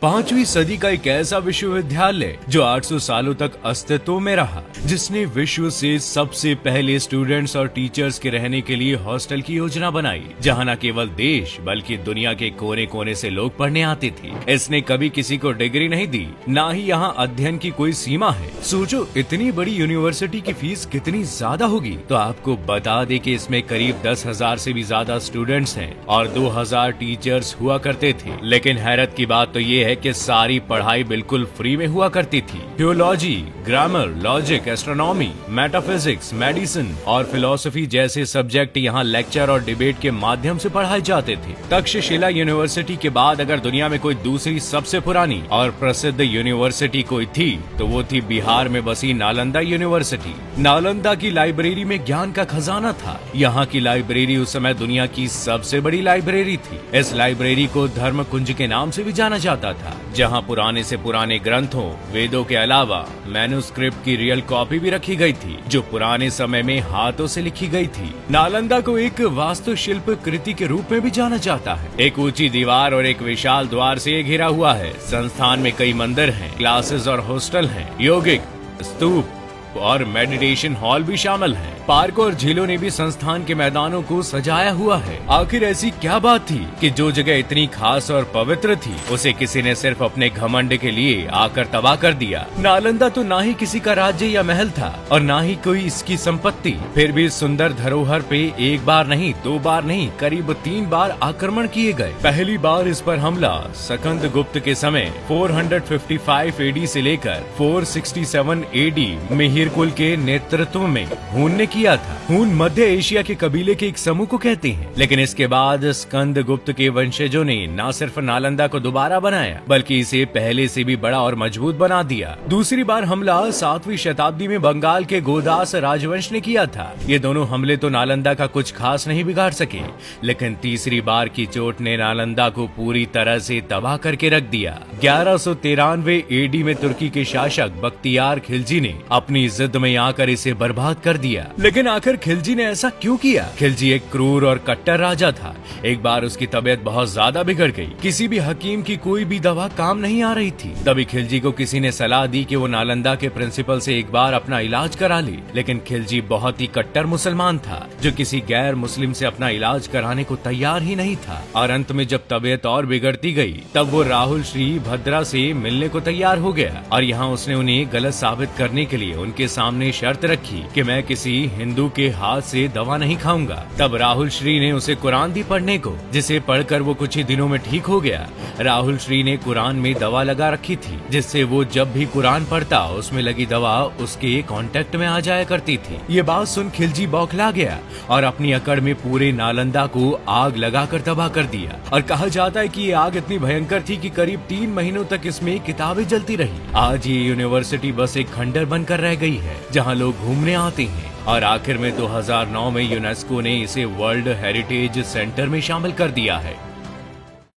5वीं सदी का एक ऐसा विश्वविद्यालय जो 800 सालों तक अस्तित्व में रहा, जिसने विश्व से सबसे पहले स्टूडेंट्स और टीचर्स के रहने के लिए हॉस्टल की योजना बनाई, जहां न केवल देश बल्कि दुनिया के कोने कोने से लोग पढ़ने आते थे। इसने कभी किसी को डिग्री नहीं दी, न ही यहाँ अध्ययन की कोई सीमा है। सोचो इतनी बड़ी यूनिवर्सिटी की फीस कितनी ज्यादा होगी। तो आपको बता दे कि इसमें करीब 10,000 से भी ज्यादा स्टूडेंट्स हैं और 2,000 टीचर्स हुआ करते थे। लेकिन हैरत की बात तो ये है कि सारी पढ़ाई बिल्कुल फ्री में हुआ करती थी। Theology, grammar, logic, astronomy, metaphysics, medicine और फिलोसफी जैसे सब्जेक्ट यहाँ लेक्चर और डिबेट के माध्यम से पढ़ाए जाते थे। तक्षशिला यूनिवर्सिटी के बाद अगर दुनिया में कोई दूसरी सबसे पुरानी और प्रसिद्ध यूनिवर्सिटी कोई थी तो वो थी बिहार में बसी नालंदा यूनिवर्सिटी। नालंदा की लाइब्रेरी में ज्ञान का खजाना था। यहाँ की लाइब्रेरी उस समय दुनिया की सबसे बड़ी लाइब्रेरी थी। इस लाइब्रेरी को धर्म कुंज के नाम से भी जाना जाता था, जहां पुराने से पुराने ग्रंथों, वेदों के अलावा मैन्युस्क्रिप्ट की रियल कॉपी भी रखी गई थी, जो पुराने समय में हाथों से लिखी गई थी। नालंदा को एक वास्तुशिल्प कृति के रूप में भी जाना जाता है। एक ऊंची दीवार और एक विशाल द्वार से ये घिरा हुआ है। संस्थान में कई मंदिर हैं, क्लासेस और हॉस्टल हैं, यौगिक, स्तूप और मेडिटेशन हॉल भी शामिल हैं। पार्क और झीलों ने भी संस्थान के मैदानों को सजाया हुआ है। आखिर ऐसी क्या बात थी कि जो जगह इतनी खास और पवित्र थी, उसे किसी ने सिर्फ अपने घमंड के लिए आकर तबाह कर दिया। नालंदा तो ना ही किसी का राज्य या महल था और ना ही कोई इसकी संपत्ति, फिर भी सुंदर धरोहर पे एक बार नहीं, 2 बार नहीं, करीब 3 बार आक्रमण किए गए। पहली बार इस पर हमला स्कंद गुप्त के समय 455 एडी से लेकर 467 एडी मिहिरकुल के नेतृत्व में हून ने किया था। हून मध्य एशिया के कबीले के एक समूह को कहते हैं। लेकिन इसके बाद स्कंद गुप्त के वंशजों ने न सिर्फ नालंदा को दोबारा बनाया, बल्कि इसे पहले से भी बड़ा और मजबूत बना दिया। दूसरी बार हमला 7वीं शताब्दी में बंगाल के गोदास राजवंश ने किया था। ये दोनों हमले तो नालंदा का कुछ खास नहीं बिगाड़ सके, लेकिन तीसरी बार की चोट ने नालंदा को पूरी तरह से तबाह करके रख दिया। 1193 एडी में तुर्की के शासक बख्तियार खिलजी ने अपनी जिद में आकर इसे बर्बाद कर दिया। लेकिन आखिर खिलजी ने ऐसा क्यों किया? खिलजी एक क्रूर और कट्टर राजा था। एक बार उसकी तबीयत बहुत ज्यादा बिगड़ गई। किसी भी हकीम की कोई भी दवा काम नहीं आ रही थी। तभी खिलजी को किसी ने सलाह दी कि वो नालंदा के प्रिंसिपल से एक बार अपना इलाज करा ले। लेकिन खिलजी बहुत ही कट्टर मुसलमान था, जो किसी गैर मुस्लिम से अपना इलाज कराने को तैयार ही नहीं था। और अंत में जब तबीयत और बिगड़ती गई, तब वो राहुल श्री भद्रा से मिलने को तैयार हो गया। और यहाँ उसने उन्हें गलत साबित करने के लिए उनके सामने शर्त रखी कि मैं किसी हिंदू के हाथ से दवा नहीं खाऊंगा। तब राहुल श्री ने उसे कुरान दी पढ़ने को, जिसे पढ़कर वो कुछ ही दिनों में ठीक हो गया। राहुल श्री ने कुरान में दवा लगा रखी थी, जिससे वो जब भी कुरान पढ़ता उसमें लगी दवा उसके कांटेक्ट में आ जाया करती थी। ये बात सुन खिलजी बौखला गया और अपनी अकड़ में पूरे नालंदा को आग लगाकर तबाह कर दिया। और कहा जाता है कि ये आग इतनी भयंकर थी कि करीब 3 महीनों तक इसमें किताबें जलती रही। आज ये यूनिवर्सिटी बस एक खंडर बनकर रह गई है, जहाँ लोग घूमने आते हैं। और आखिर में 2009 में यूनेस्को ने इसे वर्ल्ड हेरिटेज सेंटर में शामिल कर दिया है।